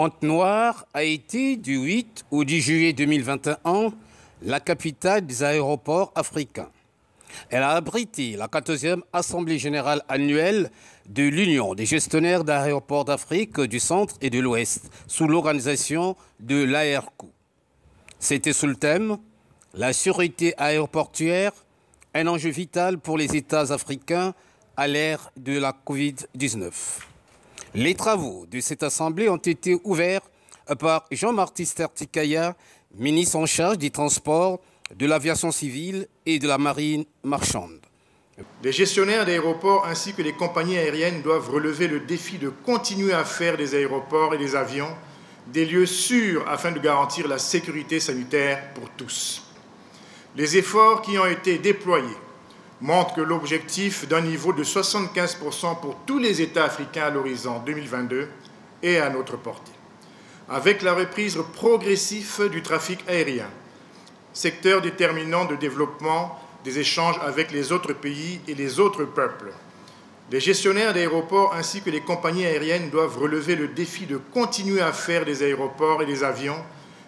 Pointe-Noire a été du 8 au 10 juillet 2021 la capitale des aéroports africains. Elle a abrité la 14e Assemblée générale annuelle de l'Union des gestionnaires d'aéroports d'Afrique du Centre et de l'Ouest, sous l'organisation de l'AERCO. C'était sous le thème « La sécurité aéroportuaire, un enjeu vital pour les États africains à l'ère de la Covid-19 ». Les travaux de cette assemblée ont été ouverts par Jean-Baptiste Tikaya, ministre en charge des Transports, de l'Aviation civile et de la Marine marchande. Les gestionnaires d'aéroports ainsi que les compagnies aériennes doivent relever le défi de continuer à faire des aéroports et des avions des lieux sûrs afin de garantir la sécurité sanitaire pour tous. Les efforts qui ont été déployés montrent que l'objectif d'un niveau de 75% pour tous les États africains à l'horizon 2022 est à notre portée. Avec la reprise progressive du trafic aérien, secteur déterminant de développement des échanges avec les autres pays et les autres peuples, les gestionnaires d'aéroports ainsi que les compagnies aériennes doivent relever le défi de continuer à faire des aéroports et des avions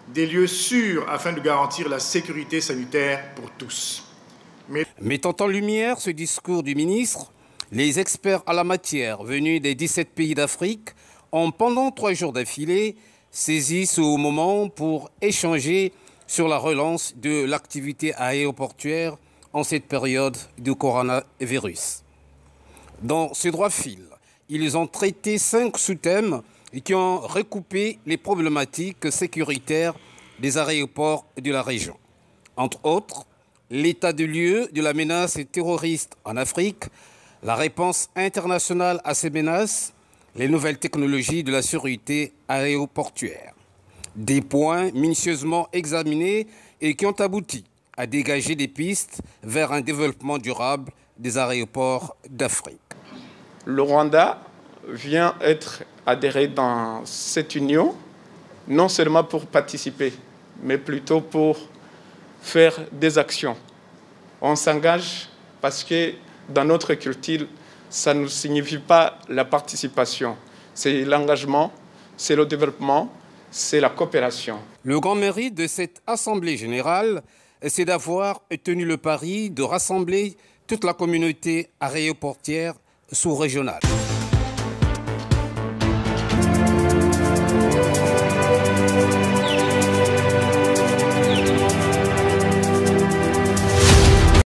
des lieux sûrs afin de garantir la sécurité sanitaire pour tous. Mettant en lumière ce discours du ministre, les experts à la matière venus des 17 pays d'Afrique ont pendant 3 jours d'affilée saisi ce moment pour échanger sur la relance de l'activité aéroportuaire en cette période de coronavirus. Dans ce droit fil, ils ont traité 5 sous-thèmes qui ont recoupé les problématiques sécuritaires des aéroports de la région. Entre autres, l'état de lieu de la menace terroriste en Afrique, la réponse internationale à ces menaces, les nouvelles technologies de la sécurité aéroportuaire. Des points minutieusement examinés et qui ont abouti à dégager des pistes vers un développement durable des aéroports d'Afrique. Le Rwanda vient être adhéré dans cette union, non seulement pour participer, mais plutôt pour faire des actions. On s'engage parce que dans notre culture, ça ne signifie pas la participation. C'est l'engagement, c'est le développement, c'est la coopération. Le grand mérite de cette Assemblée générale, c'est d'avoir tenu le pari de rassembler toute la communauté aéroportière sous-régionale.